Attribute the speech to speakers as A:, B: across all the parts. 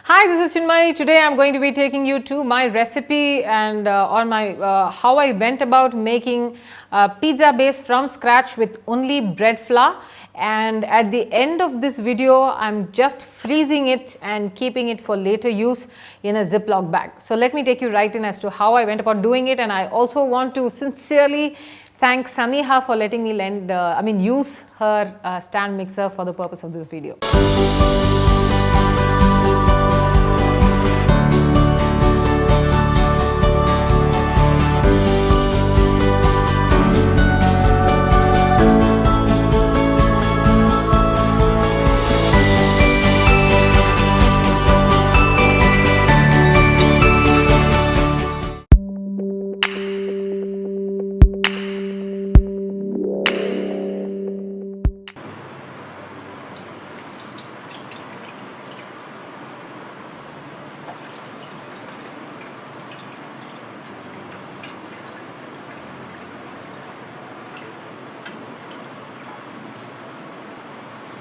A: Hi, this is Chinmayi. Today I'm going to be taking you to my recipe and on my how I went about making pizza base from scratch with only bread flour. And at the end of this video, I'm just freezing it and keeping it for later use in a Ziploc bag. So let me take you right in as to how I went about doing it. And I also want to sincerely thank Samiha for letting me use her stand mixer for the purpose of this video.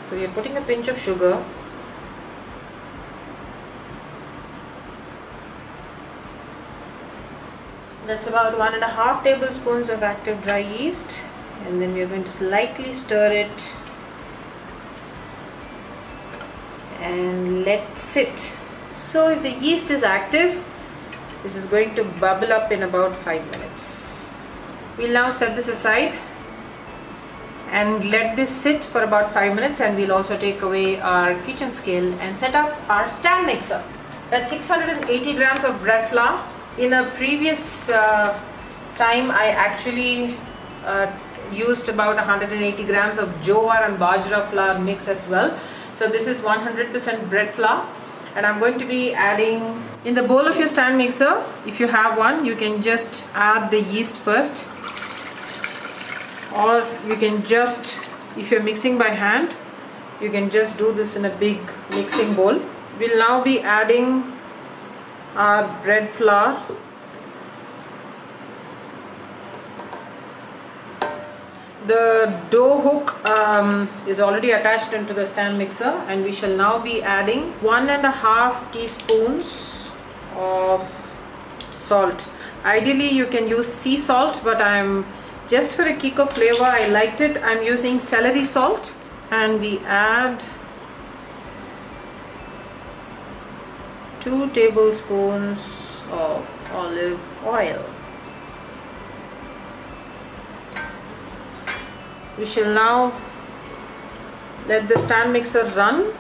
A: So you're putting a pinch of sugar, that's about 1.5 tablespoons of active dry yeast, and then we're going to slightly stir it and let sit. So if the yeast is active, this is going to bubble up in about 5 minutes. We'll now set this aside and let this sit for about 5 minutes, and we'll also take away our kitchen scale and set up our stand mixer. That's 680 grams of bread flour. In a previous time, I actually used about 180 grams of jowar and bajra flour mix as well. So this is 100% bread flour, and I'm going to be adding in the bowl of your stand mixer. If you have one, you can just add the yeast first, or you can just, if you're mixing by hand, you can just do this in a big mixing bowl. We'll now be adding our bread flour. The dough hook is already attached into the stand mixer, and we shall now be adding 1.5 teaspoons of salt. Ideally you can use sea salt, but just for a kick of flavor, I liked it, I'm using celery salt. And we add 2 tablespoons of olive oil. We shall now let the stand mixer run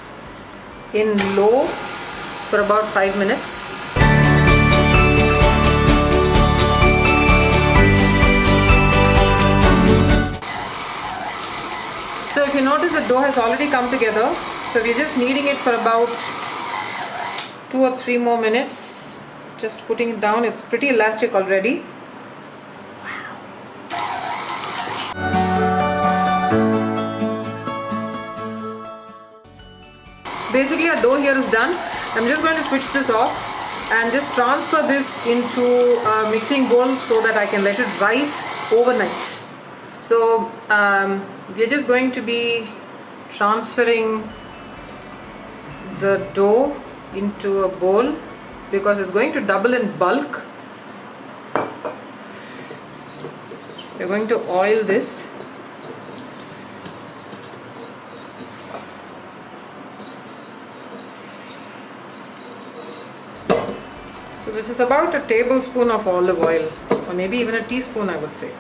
A: in low for about 5 minutes. So if you notice, the dough has already come together, so we're just kneading it for about 2 or 3 more minutes. Just putting it down. It's pretty elastic already. Wow. Basically our dough here is done. I'm just going to switch this off and just transfer this into a mixing bowl so that I can let it rise overnight. So we're just going to be transferring the dough into a bowl because it's going to double in bulk. We're going to oil this. So this is about a tablespoon of olive oil, or maybe even a teaspoon, I would say.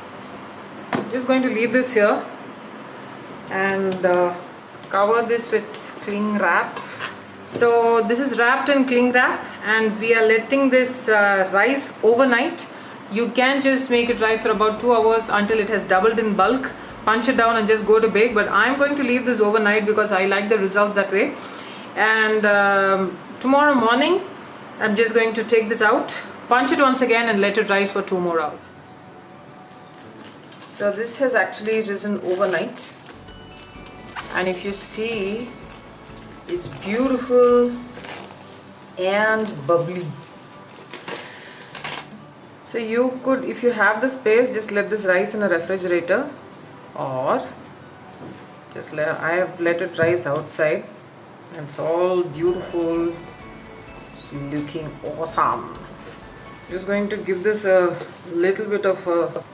A: I'm just going to leave this here and cover this with cling wrap. So this is wrapped in cling wrap, and we are letting this rise overnight. You can just make it rise for about 2 hours until it has doubled in bulk, punch it down and just go to bake, but I'm going to leave this overnight because I like the results that way. And tomorrow morning I'm just going to take this out, punch it once again and let it rise for 2 more hours. So this has actually risen overnight, and if you see, it's beautiful and bubbly. So you could, if you have the space, just let this rise in a refrigerator, or I have let it rise outside, and it's all beautiful looking awesome. Just going to give this a little bit of a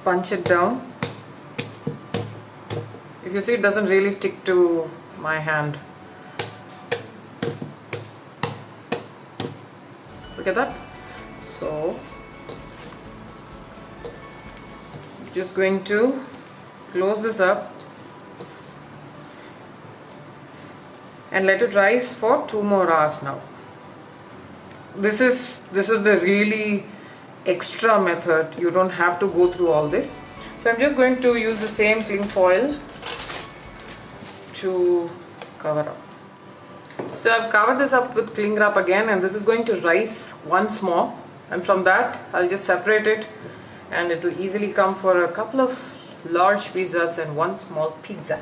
A: punch it down. If you see, it doesn't really stick to my hand. Look at that. So just going to close this up and let it rise for 2 more hours now. This is the really extra method. You don't have to go through all this. So I'm just going to use the same cling foil to cover up. So I've covered this up with cling wrap again, and this is going to rise once more, and from that I'll just separate it, and it will easily come for a couple of large pizzas and one small pizza.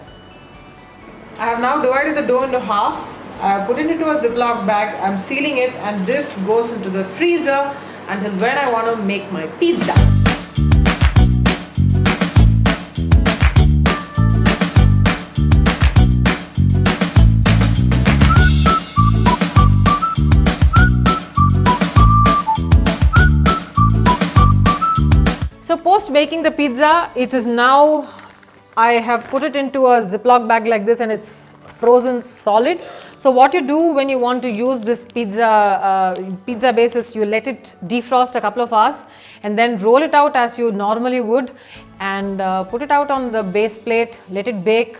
A: I have now divided the dough into half. I have put it into a Ziploc bag. I'm sealing it, and this goes into the freezer until when I want to make my pizza. So post baking the pizza, it is now, I have put it into a Ziploc bag like this, and it's frozen solid. So what you do when you want to use this pizza base is you let it defrost a couple of hours and then roll it out as you normally would, and put it out on the base plate, let it bake,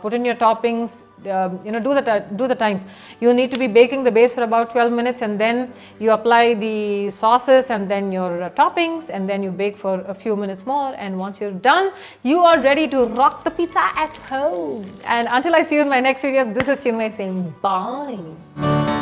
A: put in your toppings, do the times. You need to be baking the base for about 12 minutes, and then you apply the sauces and then your toppings, and then you bake for a few minutes more, and once you're done, you are ready to rock the pizza at home. And until I see you in my next video, this is Chinmayi saying bye.